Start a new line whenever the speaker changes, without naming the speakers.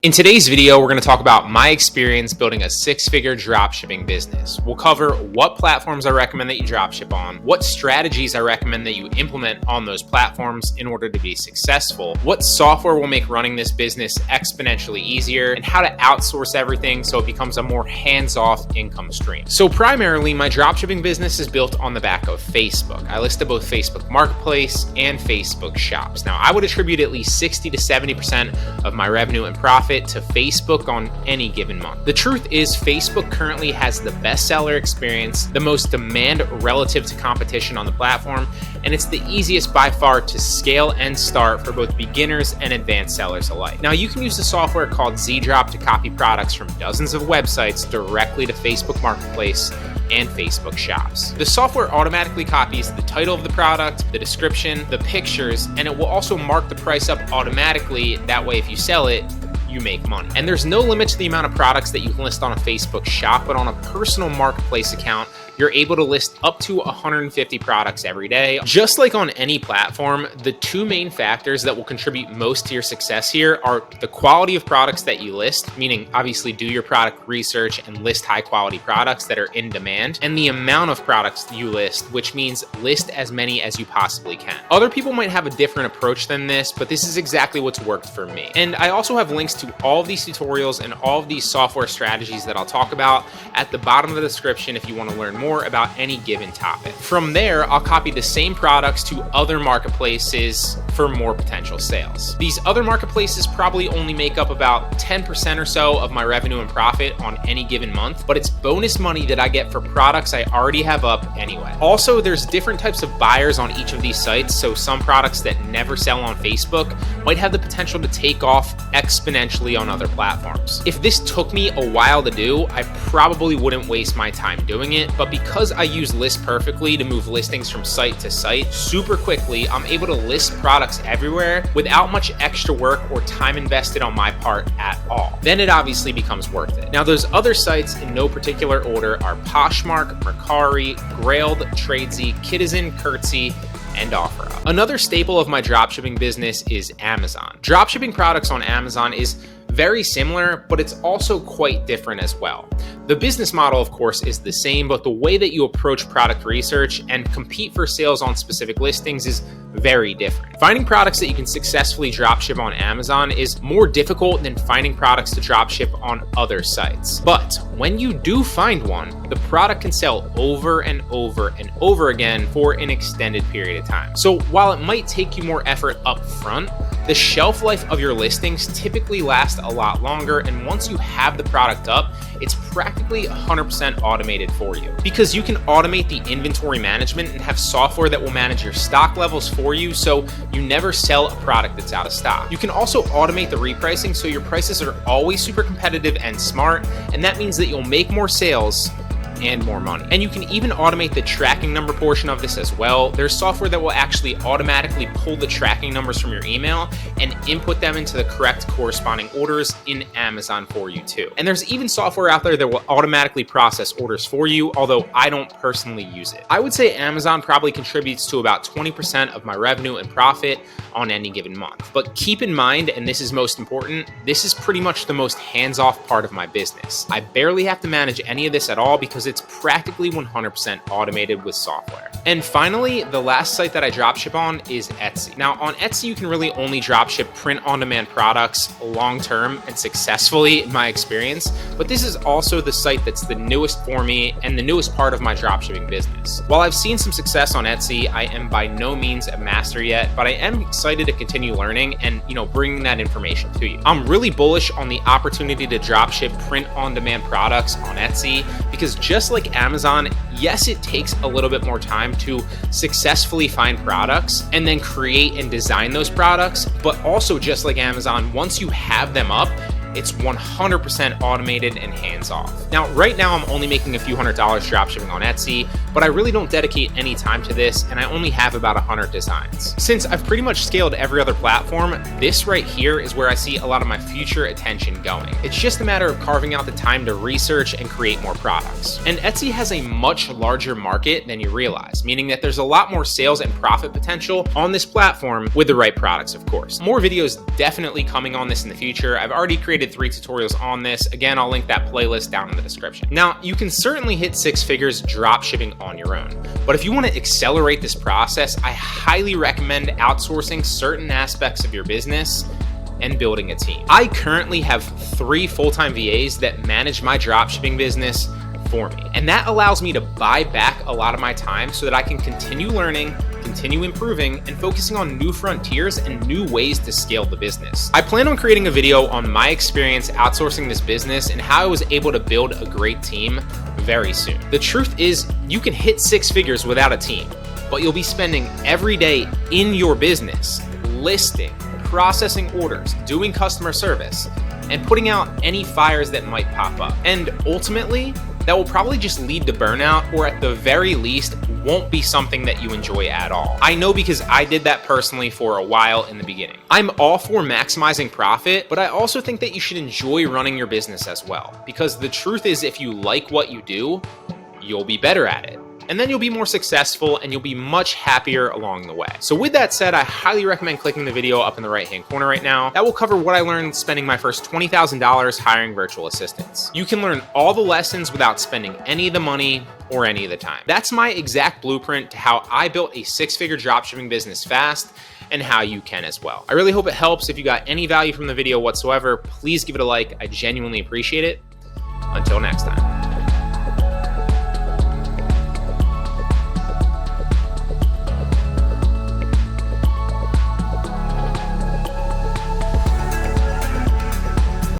In today's video, we're going to talk about my experience building a six-figure dropshipping business. We'll cover what platforms I recommend that you dropship on, what strategies I recommend that you implement on those platforms in order to be successful, what software will make running this business exponentially easier, and how to outsource everything so it becomes a more hands-off income stream. So primarily, my dropshipping business is built on the back of Facebook. I list both Facebook Marketplace and Facebook Shops. Now, I would attribute at least 60 to 70% of my revenue and profit to Facebook on any given month. The truth is, Facebook currently has the best seller experience, the most demand relative to competition on the platform, and it's the easiest by far to scale and start for both beginners and advanced sellers alike. Now, you can use the software called ZDrop to copy products from dozens of websites directly to Facebook Marketplace and Facebook Shops. The software automatically copies the title of the product, the description, the pictures, and it will also mark the price up automatically. That way, if you sell it, you make money. And there's no limit to the amount of products that you can list on a Facebook shop, but on a personal marketplace account, you're able to list up to 150 products every day. Just like on any platform, the two main factors that will contribute most to your success here are the quality of products that you list, meaning obviously do your product research and list high quality products that are in demand, and the amount of products you list, which means list as many as you possibly can. Other people might have a different approach than this, but this is exactly what's worked for me. And I also have links to all of these tutorials and all of these software strategies that I'll talk about at the bottom of the description if you want to learn more about any given topic. From there, I'll copy the same products to other marketplaces for more potential sales. These other marketplaces probably only make up about 10% or so of my revenue and profit on any given month, but it's bonus money that I get for products I already have up anyway. Also, there's different types of buyers on each of these sites, so some products that never sell on Facebook might have the potential to take off exponentially on other platforms. If this took me a while to do, I probably wouldn't waste my time doing it, but because I use List Perfectly to move listings from site to site super quickly, I'm able to list products everywhere without much extra work or time invested on my part at all. Then it obviously becomes worth it. Now, those other sites in no particular order are Poshmark, Mercari, Grailed, Tradesy, Kitizen, Curtsy, and OfferUp. Another staple of my dropshipping business is Amazon. Dropshipping products on Amazon is very similar, but it's also quite different as well. The business model, of course, is the same, but the way that you approach product research and compete for sales on specific listings is very different. Finding products that you can successfully dropship on Amazon is more difficult than finding products to dropship on other sites. But when you do find one, the product can sell over and over and over again for an extended period of time. So while it might take you more effort up front, the shelf life of your listings typically lasts a lot longer, and once you have the product up, it's practically 100% automated for you. Because you can automate the inventory management and have software that will manage your stock levels for you, so you never sell a product that's out of stock. You can also automate the repricing so your prices are always super competitive and smart, and that means that you'll make more sales and more money. And you can even automate the tracking number portion of this as well. There's software that will actually automatically pull the tracking numbers from your email and input them into the correct corresponding orders in Amazon for you too. And there's even software out there that will automatically process orders for you, although I don't personally use it. I would say Amazon probably contributes to about 20% of my revenue and profit on any given month. But keep in mind, and this is most important, this is pretty much the most hands-off part of my business. I barely have to manage any of this at all because it's practically 100% automated with software. And finally, the last site that I dropship on is Etsy. Now, on Etsy, you can really only dropship print-on-demand products long-term and successfully, in my experience. But this is also the site that's the newest for me and the newest part of my dropshipping business. While I've seen some success on Etsy, I am by no means a master yet, but I am excited to continue learning and, bringing that information to you. I'm really bullish on the opportunity to dropship print-on-demand products on Etsy because just like Amazon, yes, it takes a little bit more time to successfully find products and then create and design those products. But also, just like Amazon, once you have them up, it's 100% automated and hands-off. Now, right now, I'm only making a few $100s dropshipping on Etsy, but I really don't dedicate any time to this, and I only have about 100 designs. Since I've pretty much scaled every other platform, this right here is where I see a lot of my future attention going. It's just a matter of carving out the time to research and create more products. And Etsy has a much larger market than you realize, meaning that there's a lot more sales and profit potential on this platform with the right products, of course. More videos definitely coming on this in the future. I've already created 3 tutorials on this. Again, I'll link that playlist down in the description. Now, you can certainly hit 6 figures drop shipping on your own, but if you want to accelerate this process, I highly recommend outsourcing certain aspects of your business and building a team. I currently have 3 full-time VAs that manage my dropshipping business for me, and that allows me to buy back a lot of my time so that I can continue learning, continue improving, and focusing on new frontiers and new ways to scale the business. I plan on creating a video on my experience outsourcing this business and how I was able to build a great team very soon. The truth is, you can hit 6 figures without a team, but you'll be spending every day in your business listing, processing orders, doing customer service, and putting out any fires that might pop up. And ultimately, that will probably just lead to burnout, or at the very least, won't be something that you enjoy at all. I know because I did that personally for a while in the beginning. I'm all for maximizing profit, but I also think that you should enjoy running your business as well. Because the truth is, if you like what you do, you'll be better at it. And then you'll be more successful and you'll be much happier along the way. So with that said, I highly recommend clicking the video up in the right-hand corner right now. That will cover what I learned spending my first $20,000 hiring virtual assistants. You can learn all the lessons without spending any of the money or any of the time. That's my exact blueprint to how I built a 6-figure dropshipping business fast, and how you can as well. I really hope it helps. If you got any value from the video whatsoever, please give it a like. I genuinely appreciate it. Until next time.